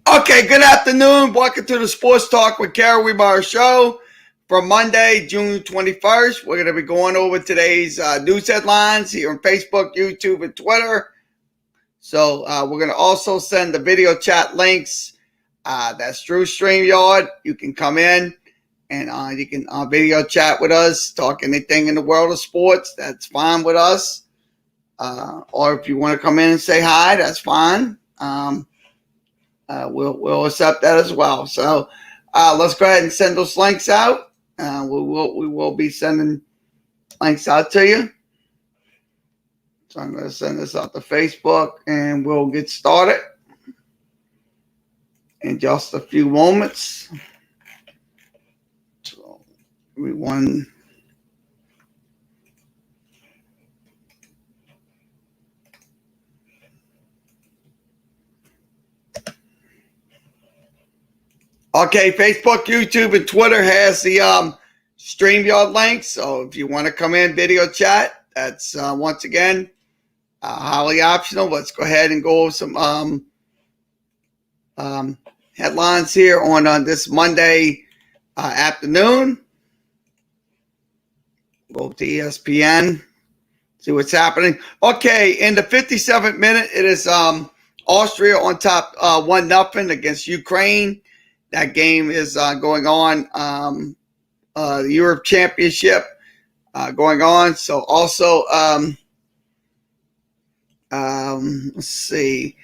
Okay, good afternoon. Welcome to the Sports Talk with kerry, wehmeyer show for Monday, June 21st. We're going to be going over today's news headlines here on Facebook, YouTube, and Twitter. So we're going to also send the video chat links. That's through StreamYard. You can come in and you can video chat with us, talk anything in the world of sports. That's fine with us. Or if you want to come in and say hi, that's fine. We'll accept that as well. So let's go ahead and send those links out. We will be sending links out to you. So I'm going to send this out to Facebook, and we'll get started in just a few moments. So everyone. Okay, Facebook, YouTube, and Twitter has the StreamYard link. So if you want to come in video chat, that's once again highly optional. Let's go ahead and go over some headlines here on this Monday afternoon. Go to ESPN, see what's happening. Okay, in the 57th minute, it is Austria on top 1-0 against Ukraine. That game is going on. The Europe Championship going on. So also, let's see.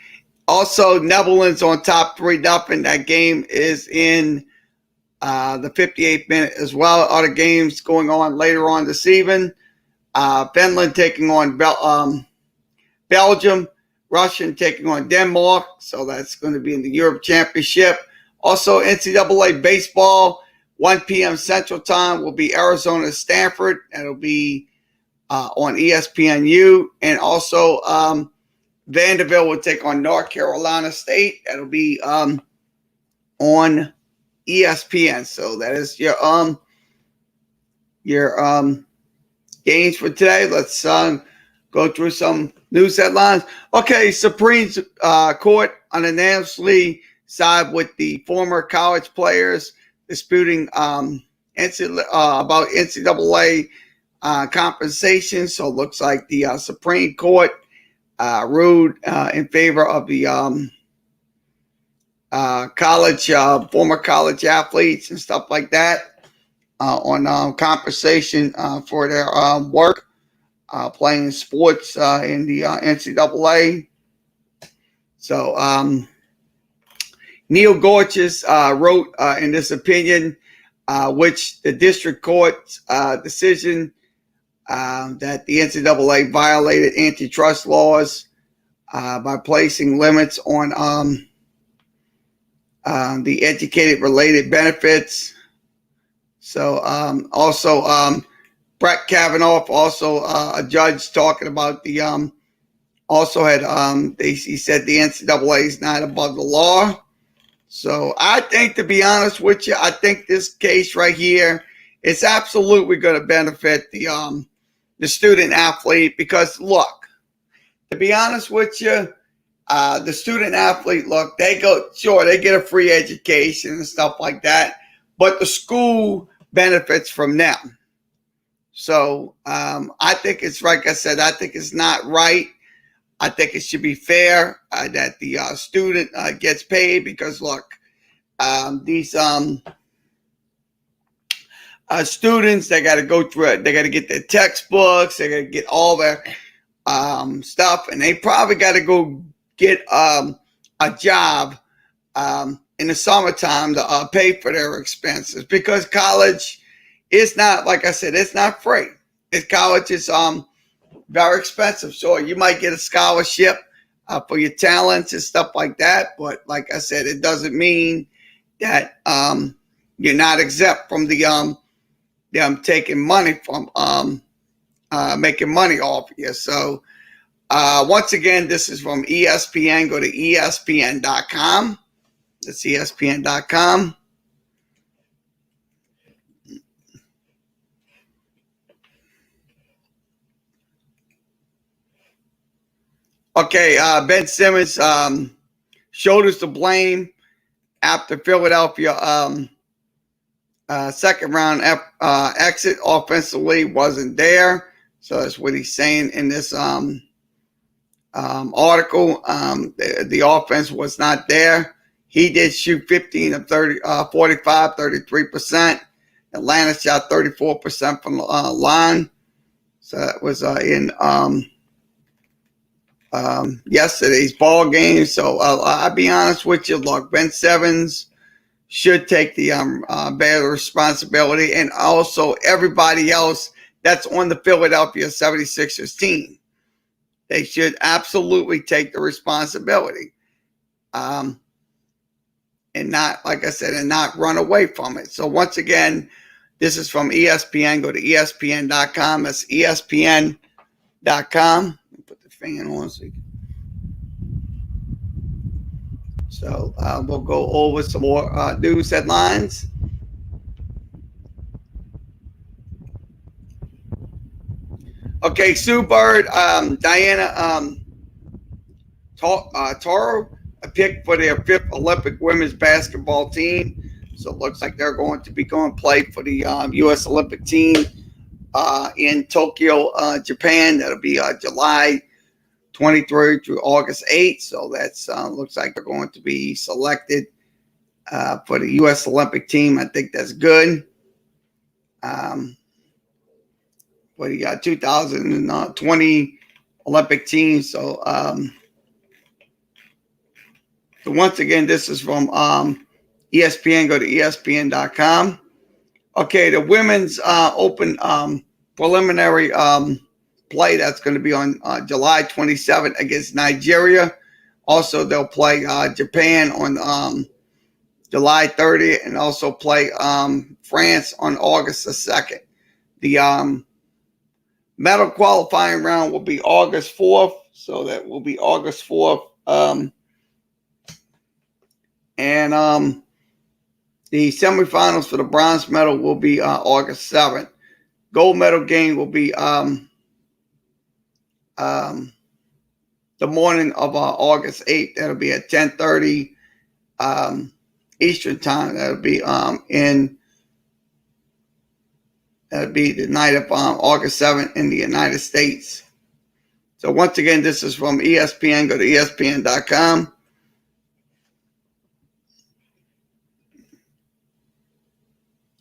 Also, Netherlands on top 3-0. That game is in the 58th minute as well. Other games going on later on this evening. Finland taking on Belgium. Russia taking on Denmark. So that's going to be in the Europe Championship. Also, NCAA baseball, 1 p.m. Central Time will be Arizona Stanford. That'll be on ESPNU. And also, Vanderbilt will take on North Carolina State. That'll be on ESPN. So that is your games for today. Let's go through some news headlines. Okay, Supreme Court unanimously side with the former college players disputing about NCAA compensation. So it looks like the Supreme Court ruled in favor of the former college athletes and stuff like that on compensation for their work playing sports in the NCAA. So Neil Gorsuch wrote in this opinion, which the district court's decision that the NCAA violated antitrust laws by placing limits on the educated-related benefits. So also Brett Kavanaugh, also a judge talking about the also had he said the NCAA is not above the law. So I think, to be honest with you, I think this case right here is absolutely going to benefit the student athlete because, look, to be honest with you, the student athlete, look, they get a free education and stuff like that, but the school benefits from them. So I think it's, like I said, I think it's not right. I think it should be fair that the student gets paid because, look, these students, they got to go through it. They got to get their textbooks. They got to get all their stuff, and they probably got to go get a job in the summertime to pay for their expenses because college is not, like I said, it's not free. College is very expensive. So you might get a scholarship for your talents and stuff like that. But like I said, it doesn't mean that you're not exempt from them taking money from making money off of you. So once again, this is from ESPN. Go to ESPN.com. That's ESPN.com. Okay, Ben Simmons shoulders to blame after Philadelphia second round exit offensively wasn't there. So that's what he's saying in this article. The offense was not there. He did shoot 15 of 30, 45, 33%. Atlanta shot 34% from the line. So that was in yesterday's ball game. So I'll be honest with you. Look, Ben Simmons should take the better responsibility, and also everybody else that's on the Philadelphia 76ers team. They should absolutely take the responsibility, and not, like I said, and not run away from it. So once again, this is from ESPN. Go to ESPN.com. That's ESPN.com. Put the fan on so we'll go over some more news headlines. Okay, Sue Bird, Diana Toro, a pick for their fifth Olympic women's basketball team. So it looks like they're going to be going to play for the U.S. Olympic team in Tokyo, Japan. That'll be July 23rd through August 8th. So that's looks like they're going to be selected for the U.S. Olympic team. I think that's good. But you got 2020 Olympic team. So, so once again, this is from ESPN. Go to ESPN.com. Okay, the women's open preliminary play, that's going to be on July 27th against Nigeria. Also, they'll play Japan on July 30th, and also play France on August the 2nd. The medal qualifying round will be August 4th, so that will be August 4th. And the semifinals for the bronze medal will be August 7th. Gold medal game will be the morning of August 8th. That'll be at 10:30 Eastern time. That'll be that'll be the night of August 7th in the United States. So once again, this is from ESPN. Go to ESPN.com.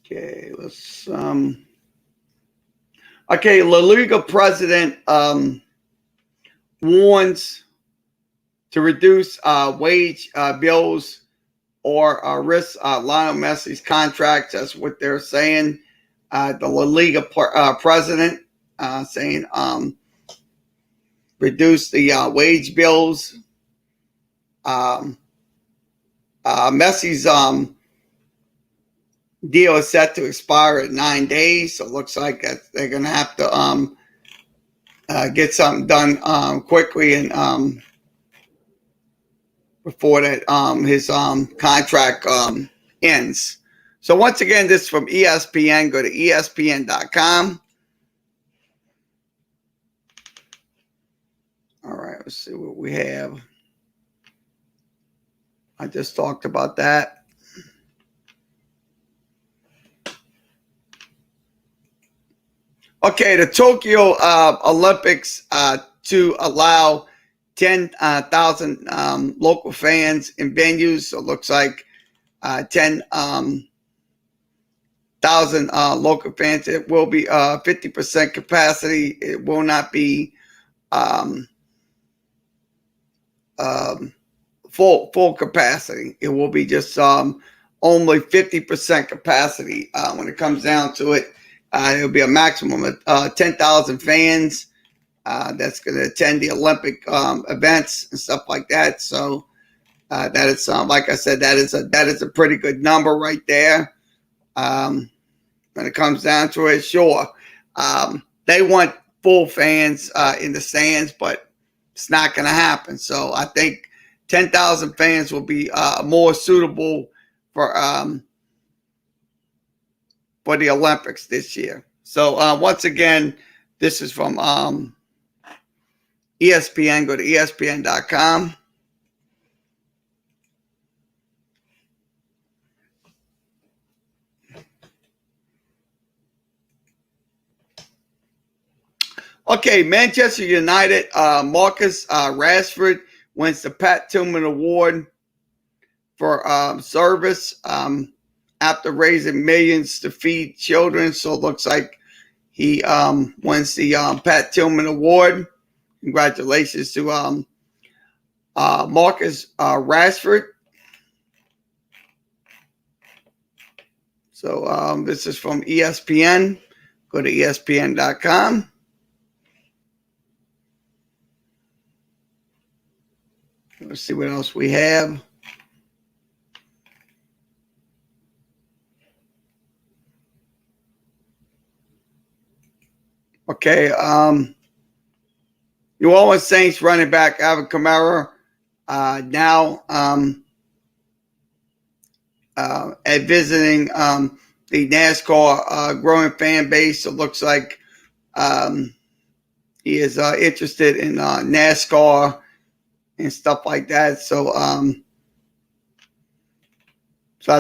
Okay, let's okay, La Liga president warns to reduce wage bills or risk Lionel Messi's contract. That's what they're saying. The La Liga president saying reduce the wage bills. Messi's deal is set to expire in 9 days, so it looks like that they're going to have to get something done quickly and before that his contract ends. So once again, this is from ESPN. Go to ESPN.com. All right, let's see what we have. I just talked about that. Okay, the Tokyo Olympics to allow 10,000 local fans in venues. So it looks like 10,000 local fans. It will be 50% capacity. It will not be full capacity. It will be just only 50% capacity when it comes down to it. It'll be a maximum of 10,000 fans that's going to attend the Olympic events and stuff like that. So that is, like I said, that is a pretty good number right there. When it comes down to it, sure, they want full fans in the stands, but it's not going to happen. So I think 10,000 fans will be more suitable for the Olympics this year. So once again, this is from ESPN. Go to ESPN.com. Okay, Manchester United, Marcus Rashford wins the Pat Tillman Award for service after raising millions to feed children. So it looks like he wins the Pat Tillman Award. Congratulations to Marcus Rashford. So this is from ESPN. Go to ESPN.com. Let's see what else we have. Okay, New Orleans Saints running back Alvin Kamara now at visiting the NASCAR growing fan base. It looks like he is interested in NASCAR and stuff like that. So I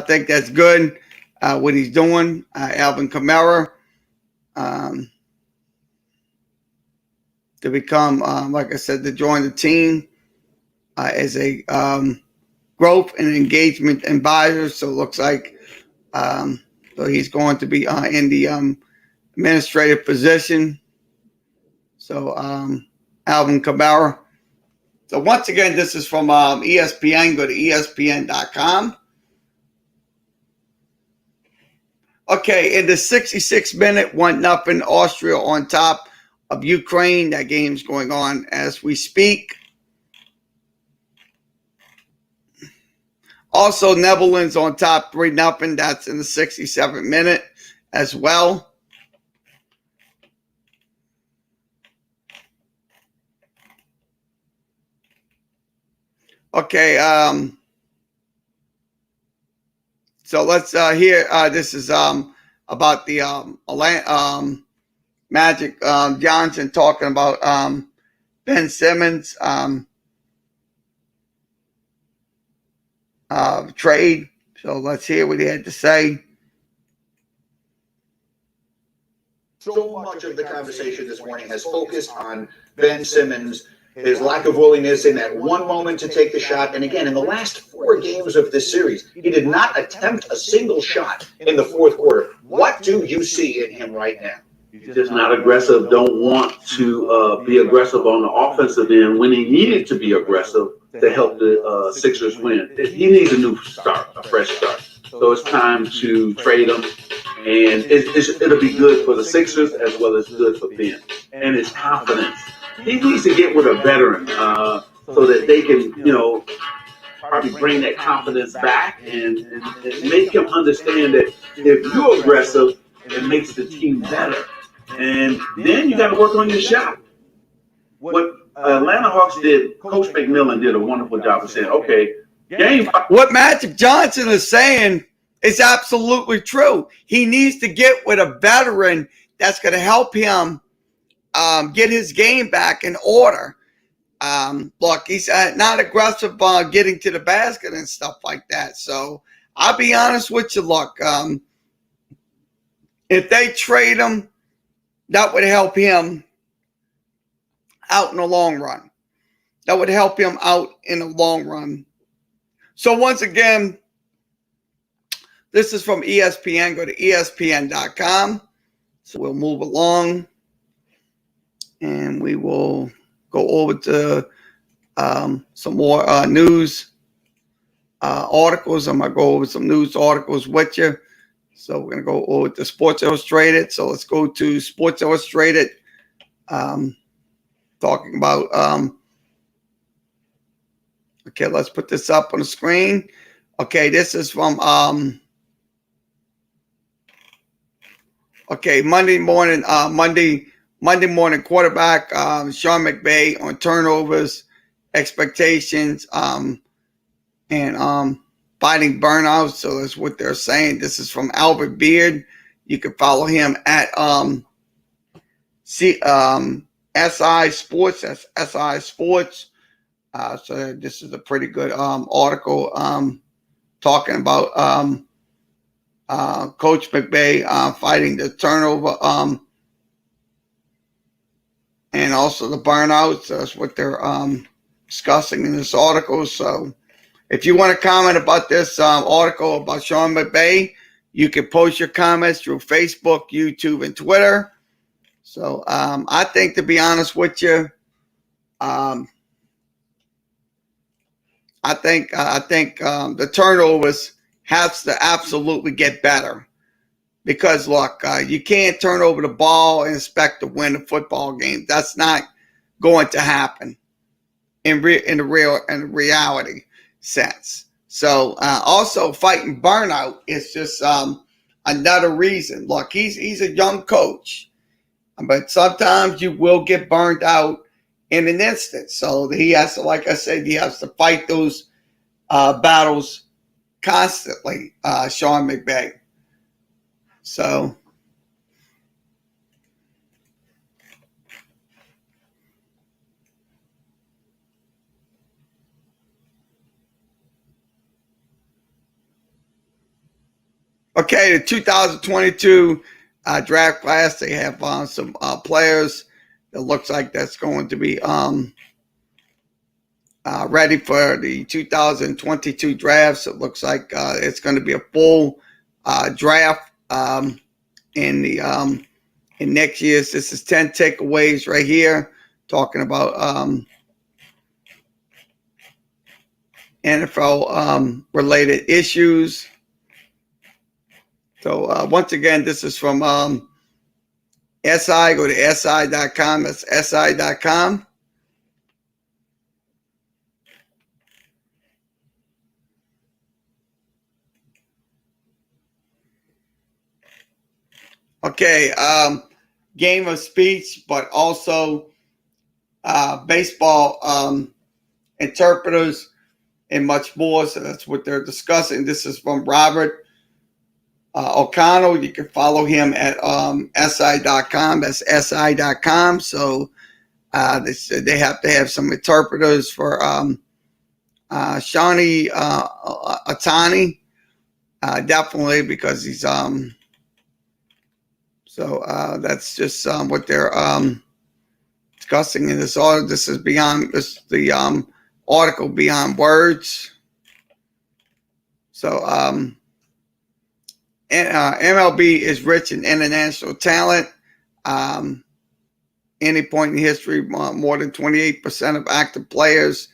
think that's good what he's doing, Alvin Kamara, to become, like I said, to join the team as a growth and engagement advisor. So it looks like so he's going to be in the administrative position. So Alvin Kamara. So once again, this is from ESPN. Go to ESPN.com. Okay, in the 66th minute, 1-0 Austria on top of Ukraine. That game's going on as we speak. Also, Netherlands on top 3-0. That's in the 67th minute as well. Okay, so let's hear. This is about the Magic Johnson talking about Ben Simmons trade. So let's hear what he had to say. So much of the conversation this morning has focused on Ben Simmons, his lack of willingness in that one moment to take the shot. And again, in the last 4 games of this series, he did not attempt a single shot in the fourth quarter. What do you see in him right now? He's just not aggressive, don't want to be aggressive on the offensive end when he needed to be aggressive to help the Sixers win. He needs a new start, a fresh start. So it's time to trade him, and it'll be good for the Sixers as well as good for Ben. And his confidence. He needs to get with a veteran so that they can, probably bring that confidence back and make him understand that if you're aggressive, it makes the team better. And then you got to work on your shot. What Atlanta Hawks did, Coach McMillan did a wonderful job of saying, okay, game. What Magic Johnson is saying is absolutely true. He needs to get with a veteran that's going to help him get his game back in order. Look, he's not aggressive getting to the basket and stuff like that. So I'll be honest with you. Look, if they trade him, that would help him out in the long run. That would help him out in the long run. So once again, this is from ESPN. Go to ESPN.com. So we'll move along. And we will go over to some more news articles. I'm going to go over some news articles with you. So we're going to go over to Sports Illustrated. So let's go to Sports Illustrated. Talking about, okay, let's put this up on the screen. Okay, this is from, okay, Monday morning quarterback, Sean McVay on turnovers, expectations, and fighting burnout. So that's what they're saying. This is from Albert Beard. You can follow him at SI Sports. That's SI Sports. So this is a pretty good article talking about Coach McVay fighting the turnover and also the burnouts. That's what they're discussing in this article. So if you want to comment about this article about Sean McVay, you can post your comments through Facebook, YouTube, and Twitter. So I think, to be honest with you, I think the turnovers has to absolutely get better, because look, you can't turn over the ball and expect to win a football game. That's not going to happen in reality sense. So also fighting burnout is just another reason. Look, he's a young coach, but sometimes you will get burned out in an instant. So he has to, like I said, he has to fight those battles constantly, Sean McVay. So, okay, the 2022 draft class, they have some players that looks like that's going to be ready for the 2022 drafts. It looks like it's going to be a full draft in the in next year's. This is 10 takeaways right here, talking about NFL related issues. So once again, this is from SI. Go to SI.com. That's SI.com. Okay, game of speech, but also baseball interpreters and much more. So that's what they're discussing. This is from Robert O'Connell. You can follow him at SI.com. That's SI.com. So they have to have some interpreters for Shawnee Atani, definitely, because he's so that's just what they're discussing in this article. This is beyond this the article Beyond Words. So MLB is rich in international talent. Any point in history, more than 28% of active players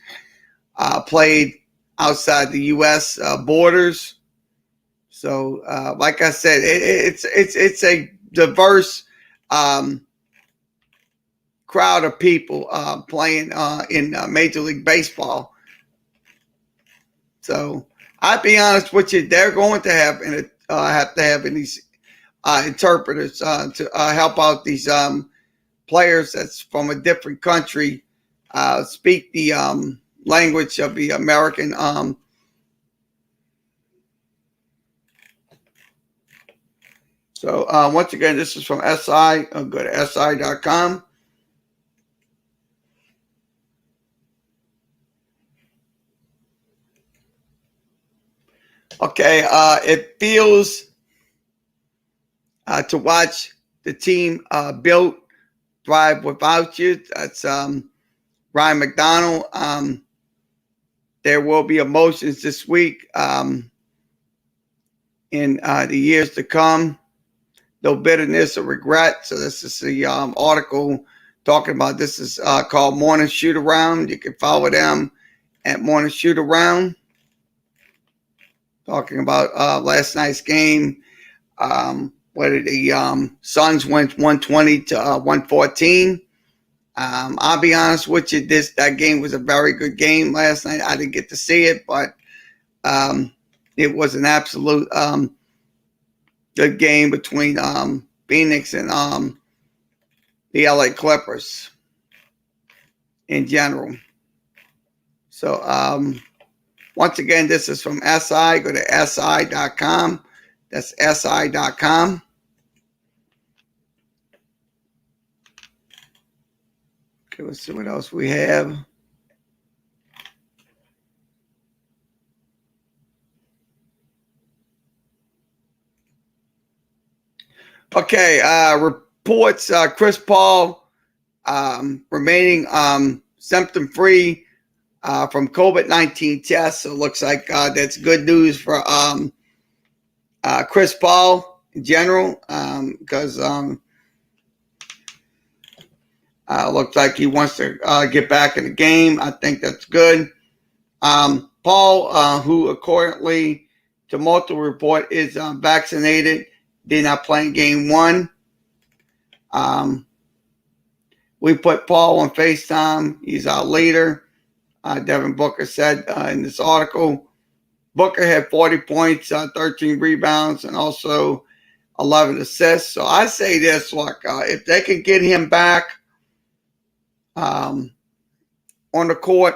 played outside the U.S. Borders. So, like I said, it's a diverse crowd of people playing in Major League Baseball. So, I'll be honest with you, they're going to have to have these interpreters to help out these players that's from a different country, speak the language of the American So once again, this is from SI. I'll go to SI.com. Okay, it feels to watch the team build, thrive without you. That's Ryan McDonald. There will be emotions this week in the years to come. No bitterness or regret. So this is the article talking about. This is called Morning Shoot Around. You can follow them at Morning Shoot Around. Talking about last night's game. Where the Suns went 120 to 114. I'll be honest with you, that game was a very good game last night. I didn't get to see it, but it was an absolute good game between Phoenix and the LA Clippers in general. So once again, this is from SI. Go to SI.com. That's SI.com. Okay, let's see what else we have. Okay, reports Chris Paul remaining symptom free from COVID-19 tests. So it looks like that's good news for Chris Paul in general, because looks like he wants to get back in the game. I think that's good. Paul, who accordingly to multiple report is vaccinated, did not play in game one. We put Paul on FaceTime. He's our leader. Devin Booker said in this article, Booker had 40 points, 13 rebounds, and also 11 assists. So I say this, like, if they can get him back on the court,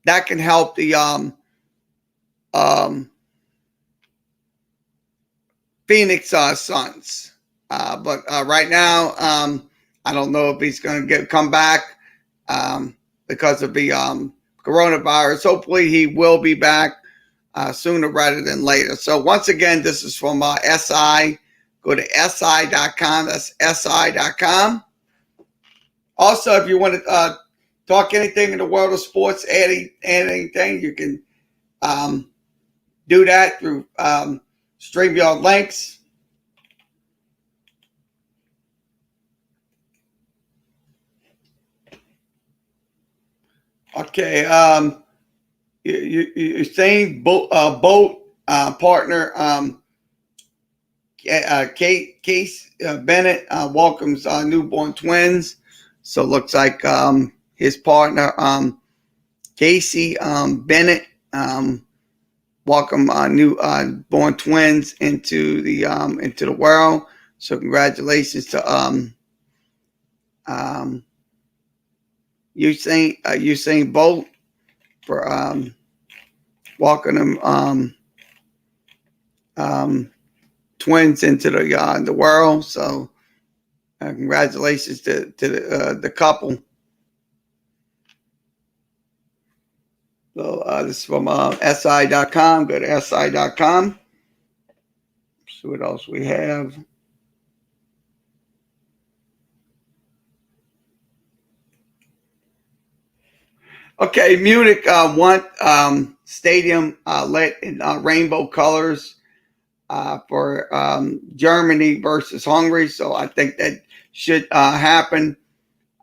that can help the Phoenix Suns. But right now, I don't know if he's going to come back because of the coronavirus. Hopefully, he will be back sooner rather than later. So once again, this is from SI. Go to SI.com. That's SI.com. Also, if you want to talk anything in the world of sports, add anything, you can do that through StreamYard links. Okay, you're saying boat partner Case Bennett welcomes newborn twins. So it looks like his partner Casey Bennett welcome newborn twins into the world. So congratulations to Usain Bolt for welcoming twins into the world. So congratulations to the couple. So this is from SI.com. Go to SI.com. See what else we have. Okay, Munich want stadium lit in rainbow colors for Germany versus Hungary. So I think that should happen.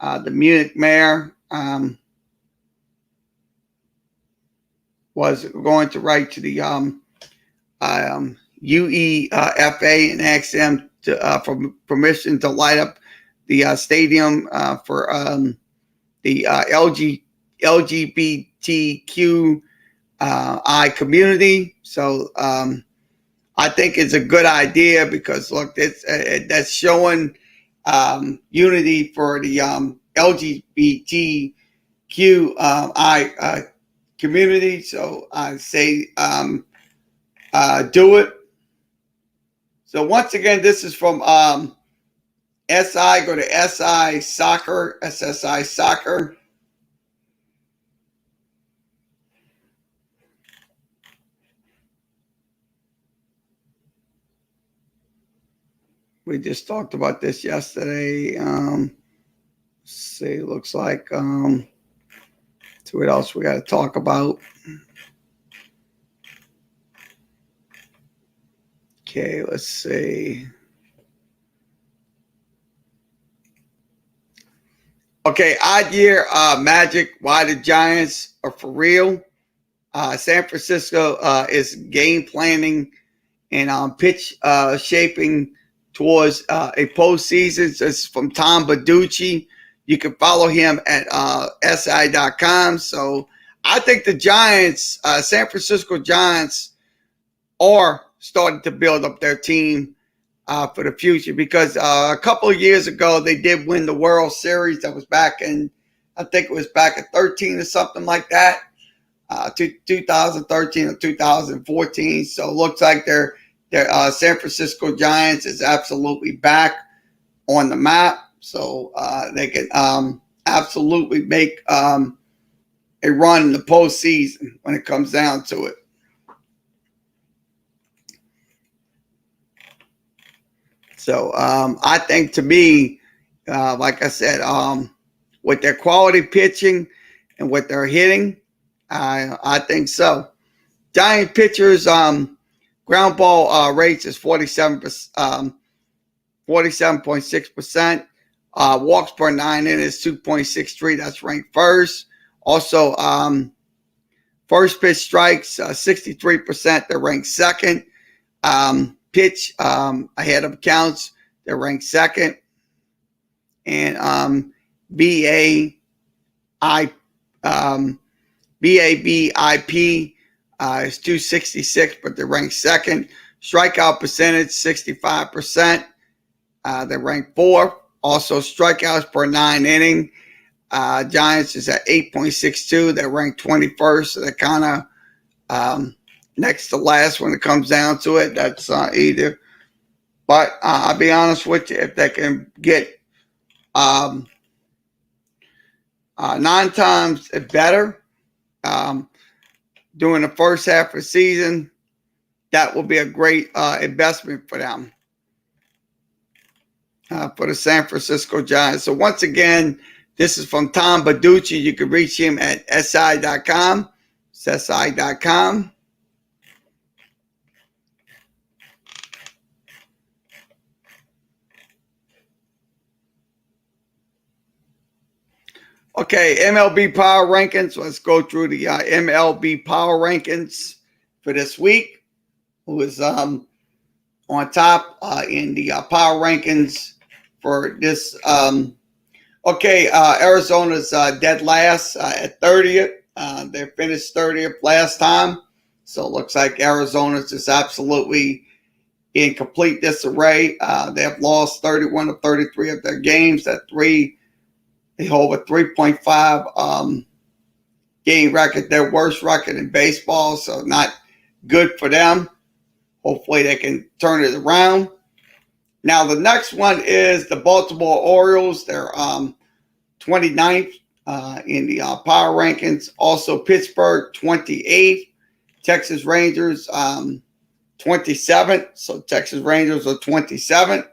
The Munich mayor was going to write to the UEFA and ask them for permission to light up the stadium for the LGBTQ community. So I think it's a good idea because look, that's showing unity for the LGBTQ community. So I say do it. So once again, this is from SI. Go to SI Soccer, SSI Soccer. We just talked about this yesterday. Let's see, looks like see what else we got to talk about. Okay, let's see. Okay, odd year Magic. Why the Giants are for real. San Francisco is game planning and pitch shaping towards a postseason. This is from Tom Baducci. You can follow him at SI.com. So I think the Giants, San Francisco Giants, are starting to build up their team for the future because a couple of years ago, they did win the World Series. That was back in, I think it was back in 13 or something like that, 2013 or 2014. So it looks like their San Francisco Giants is absolutely back on the map. So they can absolutely make a run in the postseason when it comes down to it. So I think to me, like I said, with their quality pitching and with their hitting? I think so. Giant pitchers ground ball rates is 47.6%. Walks per 9 innings 2.63. That's ranked first. Also, first pitch strikes 63%. They're ranked second. Pitch ahead of counts. They're ranked second. And BABIP is 266, but they're ranked second. Strikeout percentage 65%. They're ranked fourth. Also, strikeouts per 9 inning. Giants is at 8.62. They're ranked 21st. So they're kind of next to last when it comes down to it. That's either. But I'll be honest with you, if they can get 9 times better during the first half of the season, that will be a great investment for them, for the San Francisco Giants. So once again, this is from Tom Baducci. You can reach him at si.com. It's si.com. Okay, MLB Power Rankings. Let's go through the MLB Power Rankings for this week. Who is on top in the Power Rankings for this? Arizona's dead last at 30th. They finished 30th last time. So it looks like Arizona's just absolutely in complete disarray. They have lost 31 of 33 of their games. They hold a 3.5 game record, their worst record in baseball, so not good for them. Hopefully they can turn it around. Now the next one is the Baltimore Orioles. They're 29th in the power rankings. Also Pittsburgh 28th. Texas Rangers 27th. So Texas Rangers are 27th.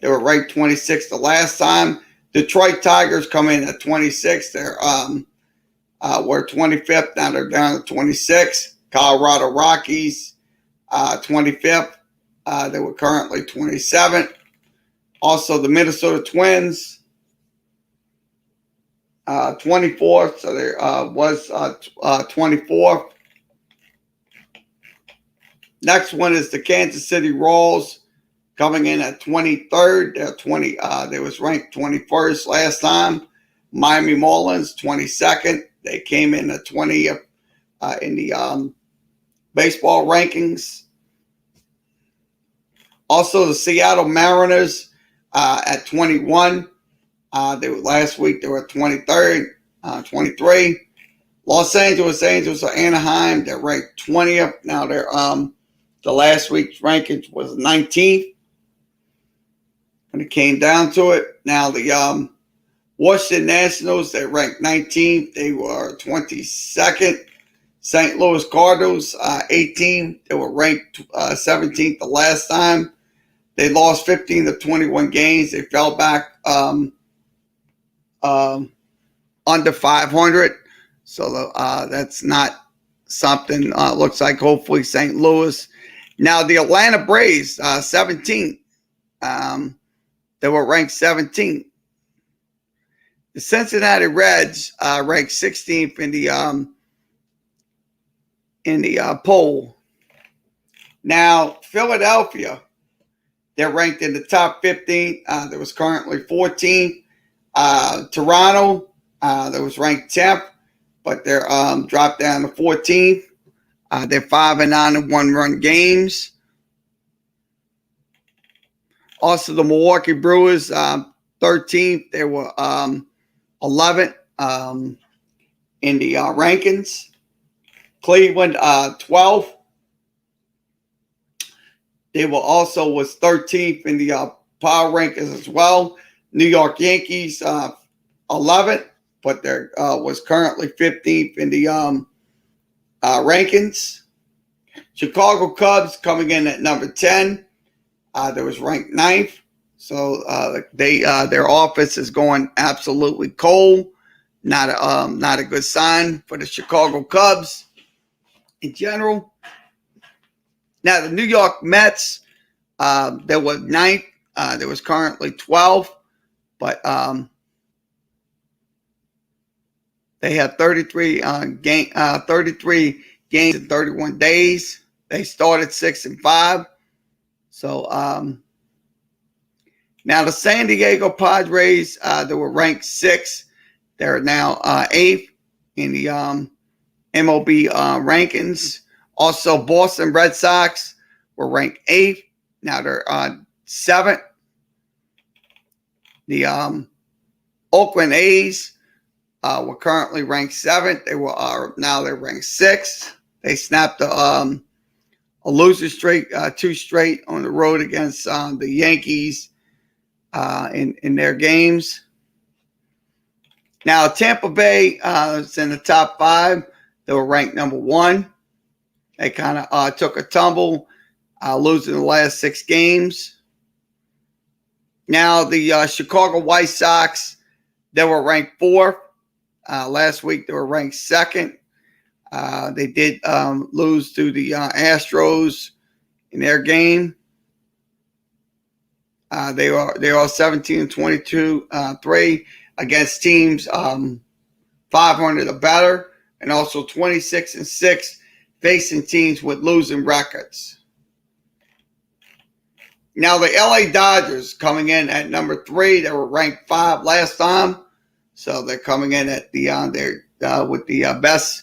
They were ranked 26th the last time. Detroit Tigers come in at 26th. They're were 25th. Now they're down to 26th. Colorado Rockies 25th. They were currently 27th. Also the Minnesota Twins 24th. So there was 24th. Next one is the Kansas City Royals. Coming in at 23rd, they was ranked 21st last time. Miami Marlins 22nd. They came in at 20th in the baseball rankings. Also, the Seattle Mariners at 21. Last week they were 23rd, 23. Los Angeles Angels or Anaheim, they're ranked 20th. Now they're the last week's rankings was 19th. When it came down to it. Now the Washington Nationals, they ranked 19th. They were 22nd. St. Louis Cardinals, 18th. They were ranked 17th the last time. They lost 15 of 21 games. They fell back under 500. So that's not something. Looks like hopefully St. Louis. Now the Atlanta Braves, 17th. They were ranked 17th. The Cincinnati Reds ranked 16th in the poll. Now Philadelphia, they're ranked in the top 15. There was currently 14th. Toronto, that was ranked 10th, but they're dropped down to 14th. They're 5-9 in one-run games. Also, the Milwaukee Brewers, 13th. They were 11th in the rankings. Cleveland, 12th. They were also was 13th in the power rankings as well. New York Yankees, 11th, but there was currently 15th in the rankings. Chicago Cubs coming in at number 10. There was ranked 9th. So their offense is going absolutely cold. Not a good sign for the Chicago Cubs in general. Now the New York Mets, there was ninth. There was currently 12, but they had 33 33 games in 31 days. They started 6-5. So now the San Diego Padres, they were ranked 6th. They're now 8th in the MLB rankings. Also, Boston Red Sox were ranked 8th. Now they're 7th. The Oakland A's were currently ranked 7th. They're ranked 6th. They snapped a loser streak, 2 straight on the road against the Yankees in their games. Now Tampa Bay is in the top 5. They were ranked number 1. They kind of took a tumble, losing the last 6 games. Now the Chicago White Sox, they were ranked 4th. Last week they were ranked 2nd. They did lose to the Astros in their game. They are 17-22-3 against teams 500 or better, and also 26-6 facing teams with losing records. Now the LA Dodgers coming in at number 3. They were ranked 5 last time, so they're coming in at the with the best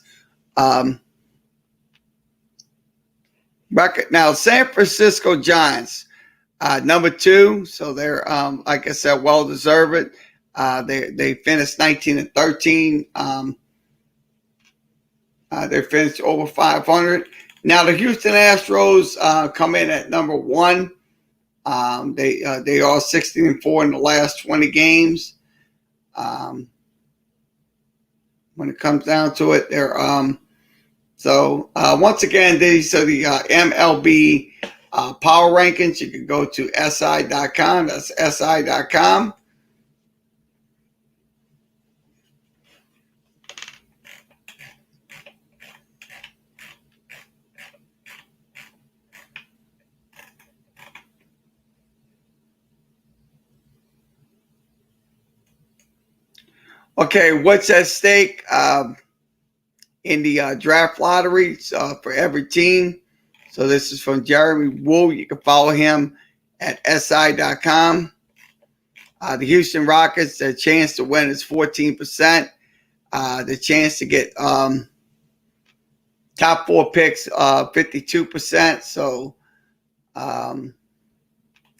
record. Now San Francisco Giants, number 2, so they're like I said, well deserved. They finished 19-13. They finished over 500. Now the Houston Astros come in at number 1. They are 16-4 in the last 20 games. When it comes down to it, they're once again, these are the MLB power rankings. You can go to si.com. That's si.com. Okay, what's at stake in the draft lottery for every team? So this is from Jeremy Wu. You can follow him at si.com. The Houston Rockets, their chance to win is 14%. The chance to get top 4 picks, 52%. So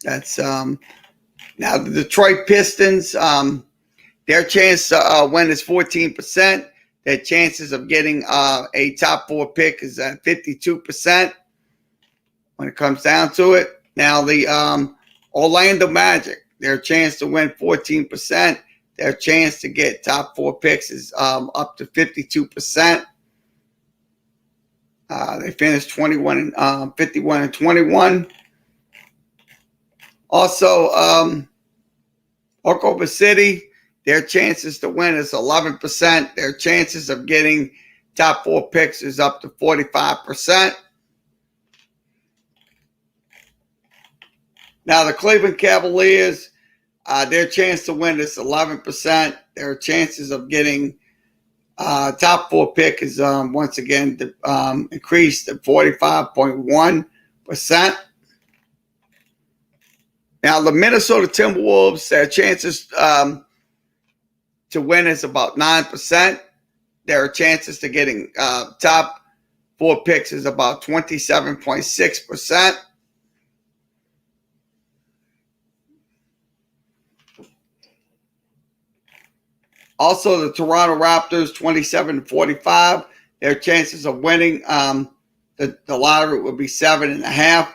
that's now the Detroit Pistons. Their chance to win is 14%. Their chances of getting a top 4 pick is at 52% when it comes down to it. Now, the Orlando Magic, their chance to win 14%. Their chance to get top 4 picks is up to 52%. They finished 51-21. Also, Oklahoma City, their chances to win is 11%. Their chances of getting top 4 picks is up to 45%. Now, the Cleveland Cavaliers, their chance to win is 11%. Their chances of getting top 4 pick is once again increased to 45.1%. Now, the Minnesota Timberwolves, their chances to win is about 9%. Their chances to getting top 4 picks is about 27.6%. Also, the Toronto Raptors, 27-45. Their chances of winning the lottery would be 7.5.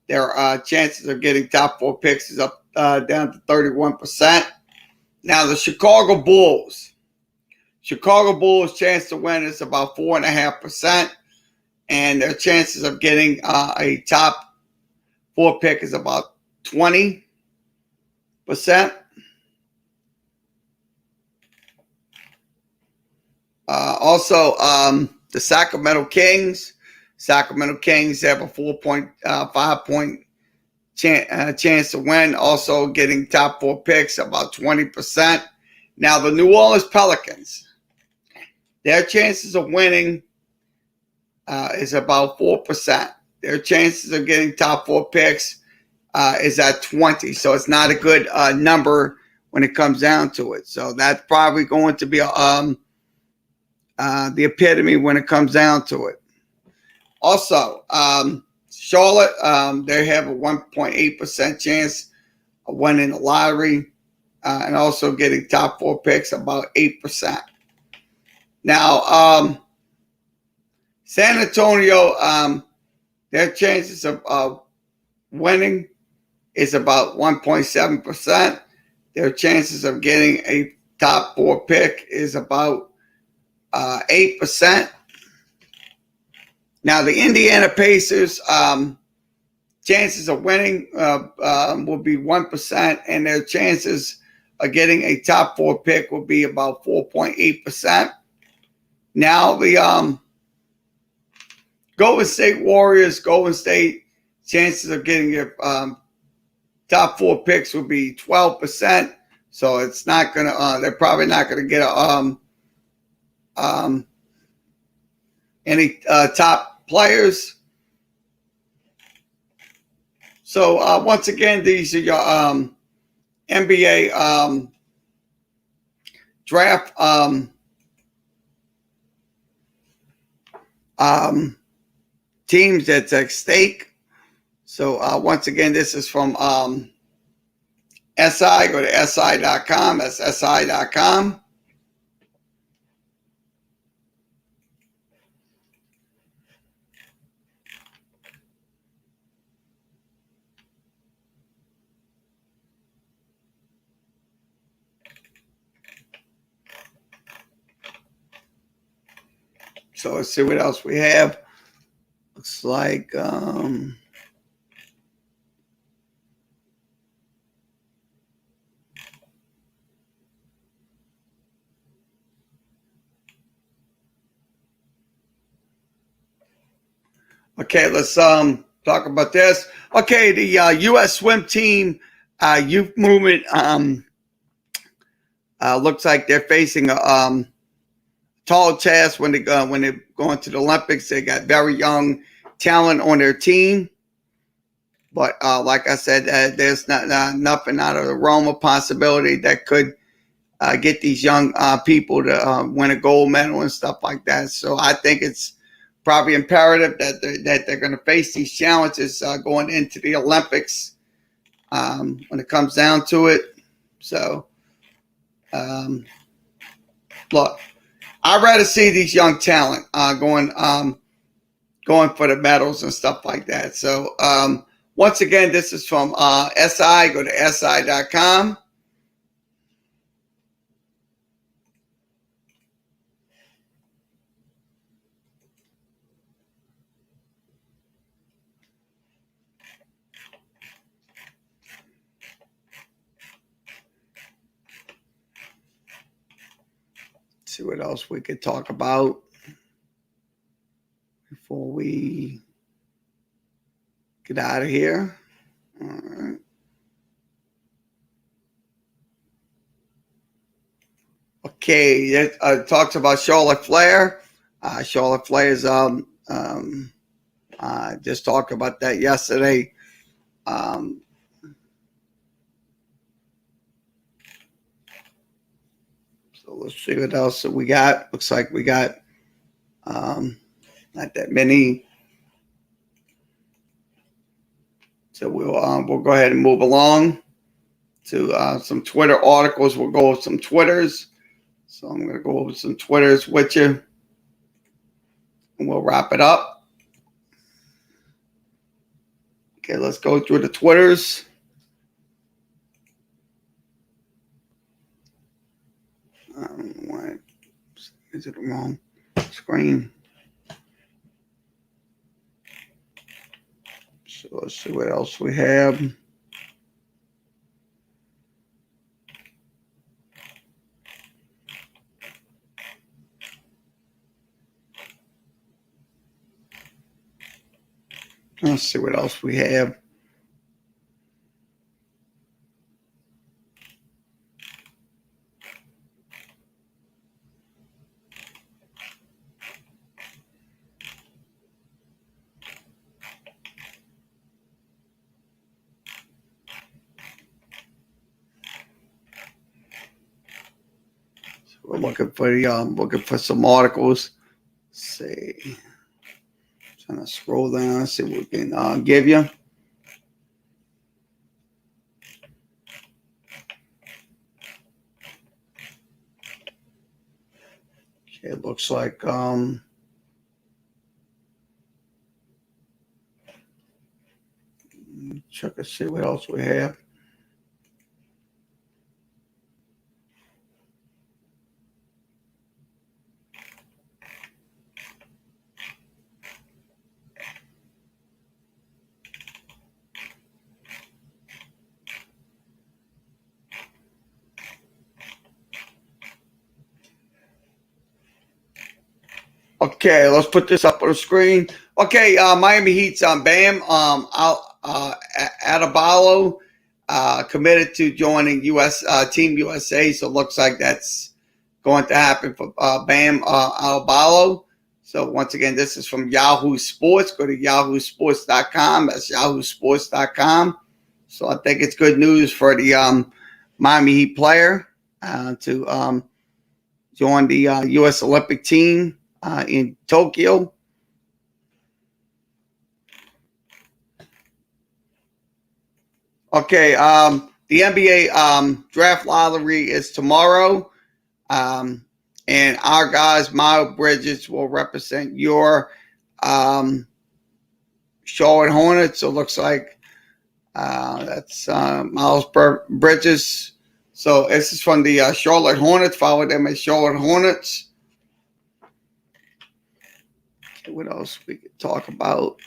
Their chances of getting top 4 picks is up down to 31%. Now, the Chicago Bulls chance to win is about 4.5%, and their chances of getting a top 4 pick is about 20. Also, the Sacramento Kings. Sacramento Kings have a 4.5 point chance to win. Also getting top 4 picks, about 20%. Now, the New Orleans Pelicans, their chances of winning is about 4%. Their chances of getting top 4 picks is at 20. So it's not a good number when it comes down to it. So that's probably going to be the epitome when it comes down to it. Also, Charlotte, they have a 1.8% chance of winning the lottery and also getting top 4 picks, about 8%. Now, San Antonio, their chances of winning is about 1.7%. Their chances of getting a top 4 pick is about 8%. Now, the Indiana Pacers, chances of winning will be 1%, and their chances of getting a top 4 pick will be about 4.8%. Now, the Golden State Warriors, Golden State, chances of getting your top 4 picks will be 12%. So it's not gonna. They're probably not gonna get any top players. So once again, these are your NBA draft teams that's at stake. So once again, this is from SI. Go to SI.com. That's SI.com. So let's see what else we have. Looks like okay, let's talk about this. Okay, the U.S. swim team youth movement looks like they're facing a tall task when they go into the Olympics. They got very young talent on their team, but like I said, there's not nothing out of the realm of possibility that could get these young people to win a gold medal and stuff like that. So I think it's probably imperative that they're going to face these challenges going into the Olympics when it comes down to it. So, look, I'd rather see these young talent going for the medals and stuff like that. So, once again, this is from SI. Go to SI.com. See what else we could talk about before we get out of here. All right. Okay, it talks about Charlotte Flair. Charlotte Flair is just talked about that yesterday. So let's see what else we got. Looks like we got not that many. So we'll go ahead and move along to some Twitter articles. We'll go over some Twitters. So I'm going to go over some Twitters with you, and we'll wrap it up. Okay, let's go through the Twitters. I don't know why. Is it the wrong screen? So let's see what else we have. Let's see what else we have. We're looking for some articles. Let's see, trying to scroll down, see what we can give you. Okay, it looks like check and see what else we have. Okay, let's put this up on the screen. Okay, Miami Heat's on Bam. Adebayo committed to joining Team USA, so it looks like that's going to happen for Bam Adebayo. So once again, this is from Yahoo Sports. Go to yahoosports.com. That's yahoosports.com. So I think it's good news for the Miami Heat player to join the U.S. Olympic team in Tokyo. Okay, the NBA draft lottery is tomorrow. And our guys, Miles Bridges, will represent your Charlotte Hornets. So it looks like that's Miles Bridges. So this is from the Charlotte Hornets. Follow them as Charlotte Hornets. Okay, what else we could talk about?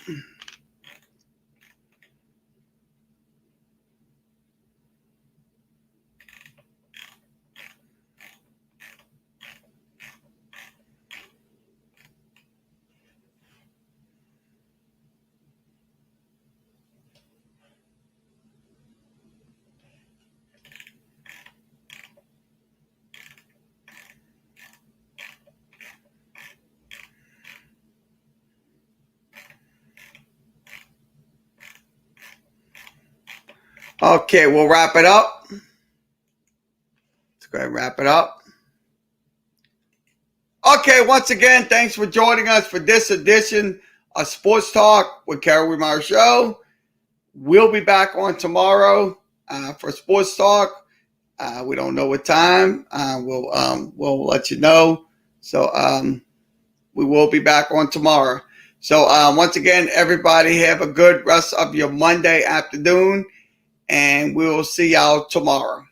Okay, we'll wrap it up. Let's go ahead and wrap it up. Okay, once again, thanks for joining us for this edition of Sports Talk with Kerry Wehmeyer Show. We'll be back on tomorrow for Sports Talk. We don't know what time. We'll let you know. So we will be back on tomorrow. So once again, everybody have a good rest of your Monday afternoon. And we will see y'all tomorrow.